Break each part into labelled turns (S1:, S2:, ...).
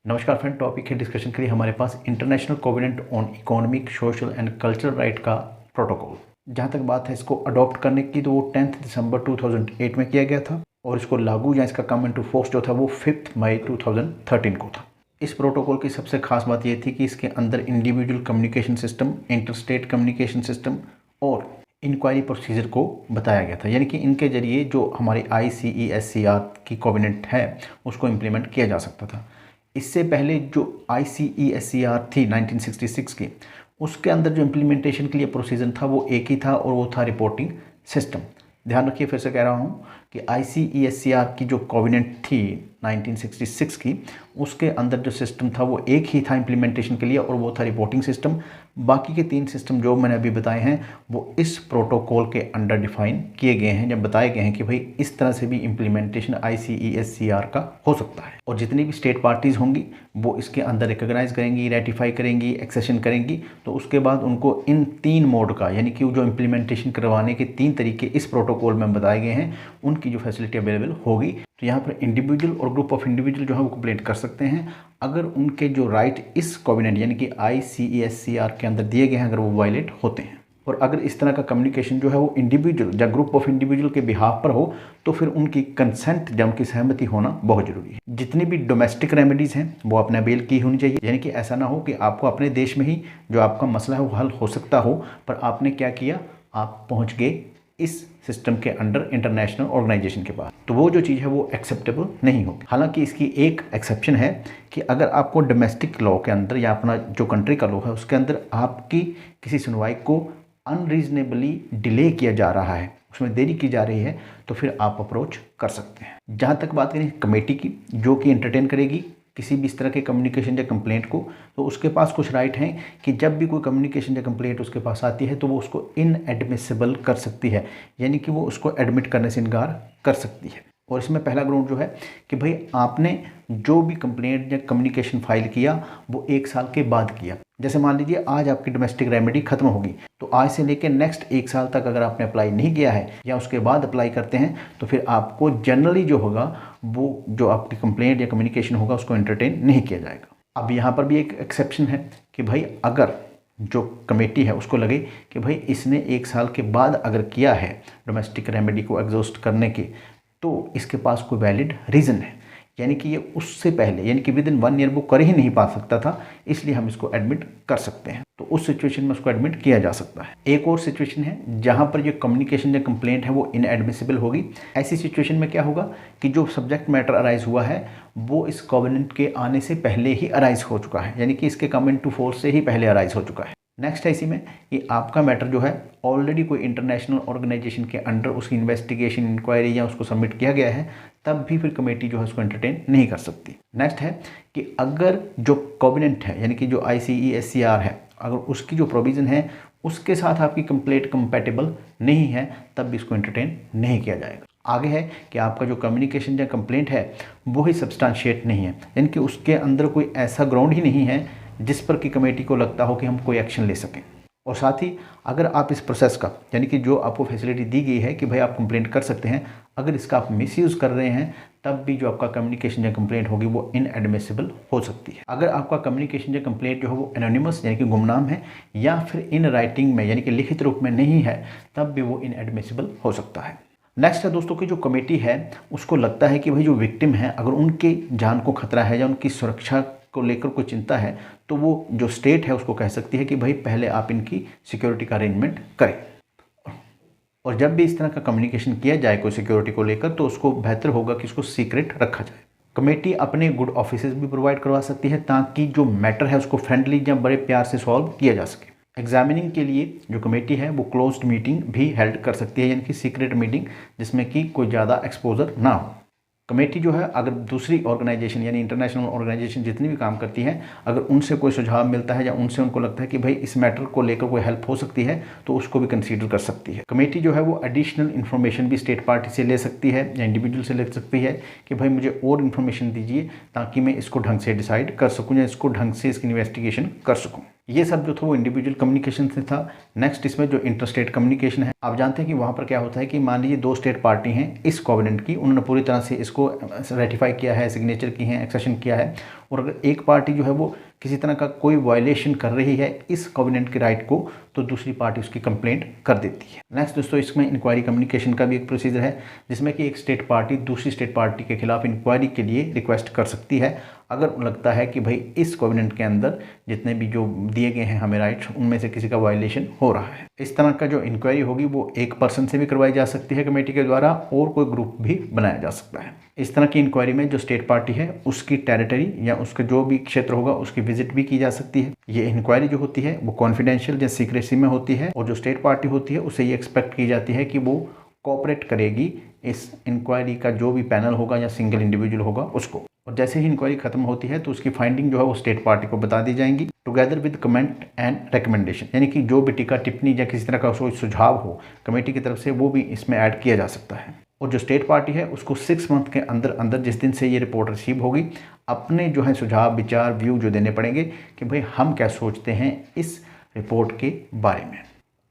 S1: नमस्कार friend, topic है discussion के लिए हमारे पास international covenant on economic, social and cultural right का प्रोटोकॉल। जहाँ तक बात है इसको अडॉप्ट करने की, तो वो 10 दिसंबर 2008 में किया गया था और इसको लागू या इसका कम इनटू फोर्स जो था वो 5 मई 2013 को था। इस प्रोटोकॉल की सबसे खास बात ये थी कि इसके अंदर individual communication system, interstate communication system और इंक्वायरी प्रोसीजर को बताया गया था, यानी कि इनके जरिए जो हमारी ICESCR की कोवेनेंट है उसको इम्प्लीमेंट किया जा सकता था। इससे पहले जो ICESCR थी 1966 की, उसके अंदर जो इम्प्लीमेंटेशन के लिए प्रोसीजर था वो एक ही था और वो था रिपोर्टिंग सिस्टम। ध्यान रखिए, फिर से कह रहा हूँ कि ICESCR की जो कोवेनेंट थी 1966 की, उसके अंदर जो सिस्टम था वो एक ही था इम्प्लीमेंटेशन के लिए और वो था रिपोर्टिंग सिस्टम। बाकी के 3 सिस्टम जो मैंने अभी बताए हैं वो इस प्रोटोकॉल के अंडर डिफाइन किए गए हैं, जब बताए गए हैं कि भाई इस तरह से भी इम्प्लीमेंटेशन ICESCR का हो सकता है। और जितनी भी स्टेट पार्टीज़ होंगी वो इसके अंदर रिकॉग्नाइज करेंगी, रेटिफाई करेंगी, एक्सेशन करेंगी, तो उसके बाद उनको इन 3 मोड का, यानी कि जो इम्प्लीमेंटेशन करवाने के 3 तरीके इस प्रोटोकॉल में बताए गए हैं, उनकी जो फैसिलिटी अवेलेबल होगी। तो यहाँ पर इंडिविजुअल और ग्रुप ऑफ इंडिविजुअल जो है वो कंप्लेंट कर सकते हैं अगर उनके जो राइट इस कोवेनेंट यानी कि ICESCR के अंदर दिए गए हैं, अगर वो वायलेट होते हैं। और अगर इस तरह का कम्युनिकेशन जो है वो इंडिविजुअल या ग्रुप ऑफ इंडिविजुअल के बिहाफ पर हो तो फिर उनकी कंसेंट या उनकी सहमति होना बहुत जरूरी है। जितनी भी डोमेस्टिक रेमेडीज़ हैं वो अपने अवेल की होनी चाहिए, यानी कि ऐसा ना हो कि आपको अपने देश में ही जो आपका मसला है वो हल हो सकता हो, पर आपने क्या किया, आप पहुँच गए इस सिस्टम के अंडर इंटरनेशनल ऑर्गेनाइजेशन के पास, तो वो जो चीज़ है वो एक्सेप्टेबल नहीं होगी। हालांकि इसकी एक एक्सेप्शन है कि अगर आपको डोमेस्टिक लॉ के अंदर या अपना जो कंट्री का लॉ है उसके अंदर आपकी किसी सुनवाई को अनरीजनेबली डिले किया जा रहा है, उसमें देरी की जा रही है, तो फिर आप अप्रोच कर सकते हैं। जहाँ तक बात करें कमेटी की, जो कि एंटरटेन करेगी किसी भी इस तरह के कम्युनिकेशन या कंप्लेंट को, तो उसके पास कुछ राइट हैं कि जब भी कोई कम्युनिकेशन या कंप्लेंट उसके पास आती है तो वो उसको इनएडमिसिबल कर सकती है, यानी कि वो उसको एडमिट करने से इनकार कर सकती है। और इसमें पहला ग्राउंड जो है कि भाई आपने जो भी कंप्लेंट या कम्युनिकेशन फाइल किया वो 1 साल के बाद किया। जैसे मान लीजिए आज आपकी डोमेस्टिक रेमेडी खत्म होगी, तो आज से लेकर नेक्स्ट 1 साल तक अगर आपने अप्लाई नहीं किया है या उसके बाद अप्लाई करते हैं तो फिर आपको जनरली जो होगा वो जो आपकी कंप्लेंट या कम्युनिकेशन होगा उसको एंटरटेन नहीं किया जाएगा। अब यहाँ पर भी एक एक्सेप्शन है कि भाई अगर जो कमेटी है उसको लगे कि भाई इसने 1 साल के बाद अगर किया है डोमेस्टिक रेमेडी को एग्जॉस्ट करने के, तो इसके पास कोई वैलिड रीज़न है, यानी कि ये उससे पहले यानी कि विद इन 1 ईयर वो कर ही नहीं पा सकता था, इसलिए हम इसको एडमिट कर सकते हैं। तो उस सिचुएशन में उसको एडमिट किया जा सकता है। एक और सिचुएशन है जहां पर ये कम्युनिकेशन या कंप्लेंट है वो इनएडमिसिबल होगी। ऐसी सिचुएशन में क्या होगा कि जो सब्जेक्ट मैटर अराइज हुआ है वो इस कोवेनेंट के आने से पहले ही अराइज हो चुका है, यानी कि इसके कम इनटू फोर्स से ही पहले अराइज हो चुका है। नेक्स्ट है इसी में कि आपका मैटर जो है ऑलरेडी कोई इंटरनेशनल ऑर्गेनाइजेशन के अंडर उसकी इन्वेस्टिगेशन, इंक्वायरी या उसको सबमिट किया गया है, तब भी फिर कमेटी जो है उसको एंटरटेन नहीं कर सकती। नेक्स्ट है कि अगर जो कोवेनेंट है यानी कि जो ICESCR है, अगर उसकी जो प्रोविज़न है उसके साथ आपकी कंप्लेंट कंपैटिबल नहीं है, तब भी इसको एंटरटेन नहीं किया जाएगा। आगे है कि आपका जो कम्युनिकेशन या कंप्लेंट है वो ही सब्सटेंशिएट नहीं है, यानी कि उसके अंदर कोई ऐसा ग्राउंड ही नहीं है जिस पर कि कमेटी को लगता हो कि हम कोई एक्शन ले सकें। और साथ ही अगर आप इस प्रोसेस का, यानी कि जो आपको फैसिलिटी दी गई है कि भाई आप कंप्लेंट कर सकते हैं, अगर इसका आप मिसयूज़ कर रहे हैं, तब भी जो आपका कम्युनिकेशन या कंप्लेंट होगी वो इनएडमिसिबल हो सकती है। अगर आपका कम्युनिकेशन या कंप्लेंट जो है वो एनोनिमस यानी कि गुमनाम है या फिर इन राइटिंग में यानी कि लिखित रूप में नहीं है, तब भी वो इनएडमिसिबल हो सकता है। नेक्स्ट है दोस्तों कि जो कमेटी है उसको लगता है कि भाई जो विक्टिम है अगर उनकी जान को खतरा है या उनकी सुरक्षा को लेकर कोई चिंता है, तो वो जो स्टेट है उसको कह सकती है कि भाई पहले आप इनकी सिक्योरिटी का अरेंजमेंट करें। और जब भी इस तरह का कम्युनिकेशन किया जाए कोई सिक्योरिटी को लेकर, तो उसको बेहतर होगा कि इसको सीक्रेट रखा जाए। कमेटी अपने गुड ऑफिसेज भी प्रोवाइड करवा सकती है ताकि जो मैटर है उसको फ्रेंडली या बड़े प्यार से सॉल्व किया जा सके। एग्जामिनिंग के लिए जो कमेटी है वो क्लोज्ड मीटिंग भी हेल्ड कर सकती है, यानी कि सीक्रेट मीटिंग जिसमें कि कोई ज़्यादा एक्सपोजर ना हो। कमेटी जो है अगर दूसरी ऑर्गेनाइजेशन यानी इंटरनेशनल ऑर्गेनाइजेशन जितनी भी काम करती हैं, अगर उनसे कोई सुझाव मिलता है या उनसे उनको लगता है कि भाई इस मैटर को लेकर कोई हेल्प हो सकती है, तो उसको भी कंसीडर कर सकती है। कमेटी जो है वो एडिशनल इन्फॉर्मेशन भी स्टेट पार्टी से ले सकती है या इंडिविजुअल से ले सकती है कि भाई मुझे और इन्फॉर्मेशन दीजिए ताकि मैं इसको ढंग से डिसाइड कर सकूँ या इसको ढंग से इसकी इन्वेस्टिगेशन कर सकूँ। ये सब जो था वो इंडिविजुअल कम्युनिकेशन से था। नेक्स्ट इसमें जो इंटरस्टेट कम्युनिकेशन है, आप जानते हैं कि वहाँ पर क्या होता है कि मान लीजिए 2 स्टेट पार्टी हैं इस कोवेनेंट की, उन्होंने पूरी तरह से इसको रेटिफाई किया है, सिग्नेचर की हैं, एक्सेशन किया है, और अगर एक पार्टी जो है वो किसी तरह का कोई वायलेशन कर रही है इस कोवेनेंट के राइट को, तो दूसरी पार्टी उसकी कंप्लेंट कर देती है। नेक्स्ट दोस्तों, इसमें इंक्वायरी कम्युनिकेशन का भी एक प्रोसीजर है, जिसमें कि एक स्टेट पार्टी दूसरी स्टेट पार्टी के खिलाफ इंक्वायरी के लिए रिक्वेस्ट कर सकती है अगर लगता है कि भाई इस कोवेनेंट के अंदर जितने भी जो दिए गए हैं हमें राइट्स, उनमें से किसी का वायलेशन हो रहा है। इस तरह का जो इंक्वायरी होगी वो एक पर्सन से भी करवाई जा सकती है कमेटी के द्वारा, और कोई ग्रुप भी बनाया जा सकता है। इस तरह की इंक्वायरी में जो स्टेट पार्टी है उसकी टेरिटरी या उसका जो भी क्षेत्र होगा उसकी विजिट भी की जा सकती है। ये इंक्वायरी जो होती है वो कॉन्फिडेंशियल या सीक्रेसी में होती है, और जो स्टेट पार्टी होती है उससे ये एक्सपेक्ट की जाती है कि वो कोऑपरेट करेगी इस इंक्वायरी का जो भी पैनल होगा या सिंगल इंडिविजुअल होगा उसको। और जैसे ही इंक्वायरी खत्म होती है तो उसकी फाइंडिंग जो है वो स्टेट पार्टी को बता दी जाएंगी, together with comment and recommendation, यानी कि जो भी टीका टिप्पणी या किसी तरह का कोई सुझाव हो कमेटी की तरफ से वो भी इसमें ऐड किया जा सकता है। और जो स्टेट पार्टी है उसको 6 मंथ के अंदर अंदर, जिस दिन से ये रिपोर्ट रिसीव होगी, अपने जो है सुझाव, विचार, व्यू जो देने पड़ेंगे कि भाई हम क्या सोचते हैं इस रिपोर्ट के बारे में।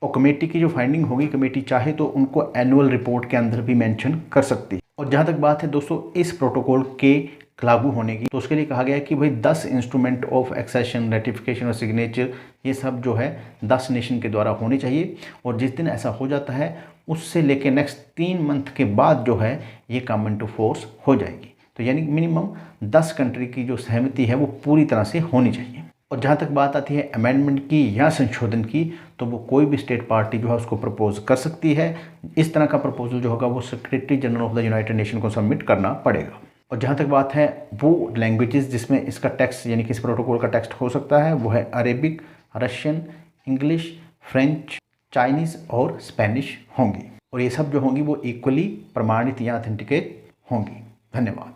S1: और कमेटी की जो फाइंडिंग होगी, कमेटी चाहे तो उनको एनुअल रिपोर्ट के अंदर भी मेंशन कर सकती है। और जहाँ तक बात है दोस्तों इस प्रोटोकॉल के लागू होने की, तो उसके लिए कहा गया है कि भाई 10 इंस्ट्रूमेंट ऑफ एक्सेशन, रेटिफिकेशन और सिग्नेचर, ये सब जो है 10 नेशन के द्वारा होने चाहिए। और जिस दिन ऐसा हो जाता है उससे लेके नेक्स्ट 3 मंथ के बाद जो है ये कम इनटू फोर्स हो जाएगी। तो यानी मिनिमम 10 कंट्री की जो सहमति है वो पूरी तरह से होनी चाहिए। और जहाँ तक बात आती है अमेंडमेंट की या संशोधन की, तो वो कोई भी स्टेट पार्टी जो है उसको प्रपोज कर सकती है। इस तरह का प्रपोजल जो होगा वो secretary general of the United nation को सबमिट करना पड़ेगा। और जहाँ तक बात है वो लैंग्वेजेस जिसमें इसका टेक्स्ट यानी कि इस प्रोटोकॉल का टेक्स्ट हो सकता है, वो है Arabic, Russian, English, French, Chinese और स्पेनिश होंगी। और ये सब जो होंगी वो इक्वली प्रमाणित या ऑथेंटिकेट होंगी। धन्यवाद।